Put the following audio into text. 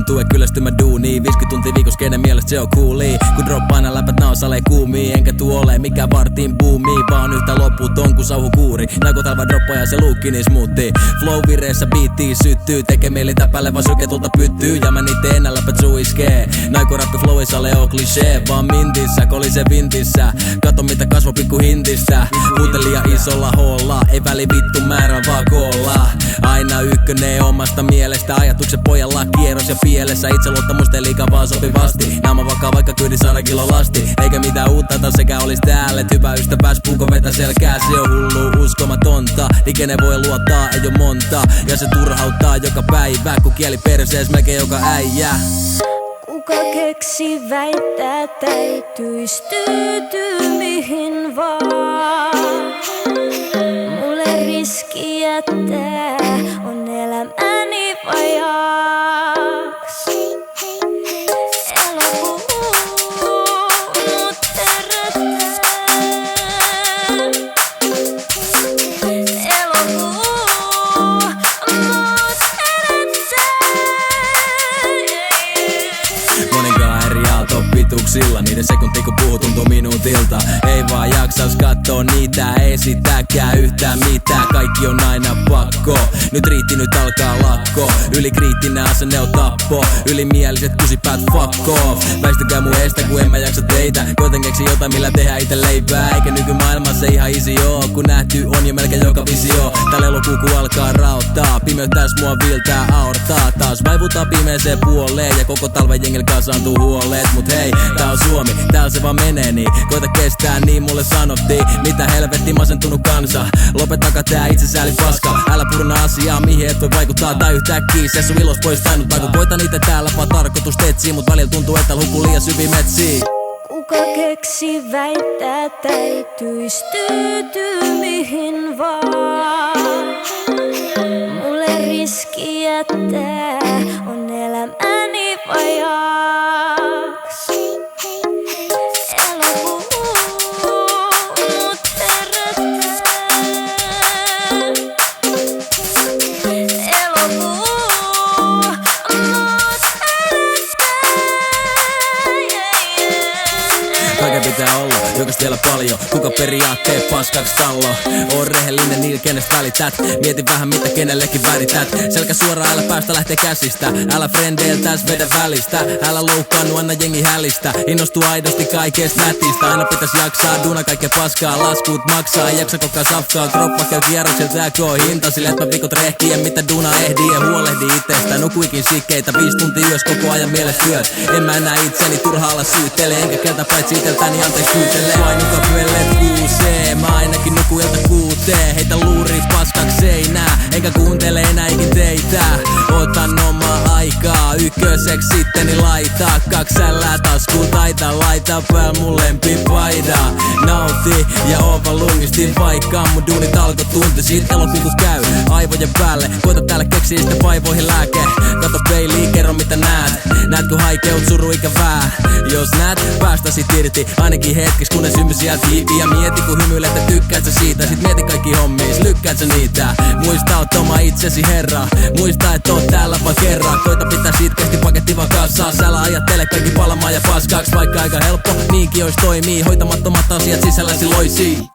tuntuu, et kyllästy mä duuniin 50 tuntia viikossa, kenen mielestä se on cooli. Kun droppaan läpät nausalee kuumii, enkä tuu ole mikä vartin boomii, vaan yhtä loputon ku sauhukuuri. Naikotalva droppa ja se luukki niin smoothie. Flow vireessä biittiin syttyy, tekee mieli täpälle vaan syketulta pyttyy. Ja mä niitten enää läpät suiskee. Naiko rappi flowissa ole oo klisee, vaan mintissä, kolise vintissä. Kato mitä kasvo pikku hintissä. Huutelija isolla hoolla, ei väli vittu määrä vaan koolla. Aina ykkönen omasta mielestä, ajatuksen pojalla kierros ja pielessä. Itseluottamusta ei liikaa vaan sopivasti. Naama vakaa vaikka kyydis aina kilo lasti. Eikä mitään uutta taas sekä olis täällä. Et hyvä ystäväs puuko vetä selkää, se on hullu uskomatonta. Ikene voi luottaa, ei oo monta. Ja se turhauttaa joka päivä, kun kieli persees melkein joka äijä. Kuka keksi väittää, täytyis tyytyy mihin vaan. Mulle riski jättää on elämäni vajaks. Elokuu mut herättää. Elokuu mut herättää. Monenkaan eri aalto pituuksilla, niiden sekunti kun puhuu tuntuu minuutilta. Ei vaan jaksas kattoo niitä, esitäkään yhtään mitään. Kaikki on aina pakko, nyt riitti, nyt alkaa lakko. Ylikriittinen asenne on tappo, ylimieliset kusipäät fuck off. Väistäkää mun estä kun en mä jaksa teitä. Koitan keksi jotain millä tehdään ite leipää. Eikä nykymaailmassa ihan easy oo, kun nähty on jo melkein joka visio. Täällä elokuuku alkaa raottaa, pimeyttäis mua viiltää aortaa. Taas vaivutaan pimeeseen puoleen ja koko talven jengillä kasaantuu huoleet. Mut hei, tää on Suomi, täällä se vaan menee niin. Koita kestää niin mulle sanottiin. Mitä helvetti masentunut kansa, lopetakaa tää itsesääli paska. Älä purna asiaa mihin et voi vaikuttaa tai yhtäkkiä se sun ilos pois tainnuttaa. Kun koitan itse täällä vaan tarkoitus etsii, mut välillä tuntuu että hukuu liian syviin metsiin. Kuka keksi väittää, täytyis tyytyy mihin vaan. Mulle riski jättää on elämäni vajaks. Elokuu mut herättää. Elokuu mut herättää. Kaiken pitää olla, jokas vielä paljon. Kuka periaatteet paskaks tallo? Oon rehellinen niillä kenestä välität. Mieti vähän mitä kenellekin värität. Selkä suoraan, älä päästä lähtee käsistä. Älä frendeiltäs vedä välistä. Älä loukkaannu, anna jengi hälistä. Innostu aidosti kaikesta nätistä. Aina pitäis jaksaa, duuna kaikkea paskaa. Laskuut maksaa, ei jaksa kokaa safkaa. Kroppa käy kierroksel, tääkö on hinta. Sille et mä vikot rehkien, mitä duuna ehdii. Ja huolehdi itsestä, nukuikin sikkeitä. 5 tuntia yös koko ajan mielessä työt. En mä enää itseni turhaalla syyttele. Enkä keltä paitsi iteltäni anteeksi pyytele. Painuka pyellet kuusee, mä ainakin nuku ilta 6. Heitä luurit paskaks seinää, enkä kuuntele enää ikin teitä. Otan omaa aikaa, ykköseks sitteni laitaa. 2 sällää taskuun taita, laita pääl mun lempipaida. Nauti ja oon vaan lungisti vaikka mun duunit alkoi tunti siitä elokuun käy aivojen päälle. Koita täällä keksiä sitten vaivoihin lääke. Kato peiliin, kerro mitä näet. Näetkö haikeut, suru ikävää? Jos näet, päästäsit irti ainakin hetkis kunnes hymy sieltä hiipi. Ja mieti kun hymyilet, että tykkäät sä siitä. Sit mieti kaikki hommiis, lykkäät sä niitä. Muista oot oma itsesi herra. Muista et oot täällä vaan kerran. Koita pitää sitkeästi paketti vaan kassaa. Sä ajattele kaikki palamaan ja paskaks. Vaikka aika helppo, niinkin ois toimii. Hoitamattomat asiat sisälläsi loisii.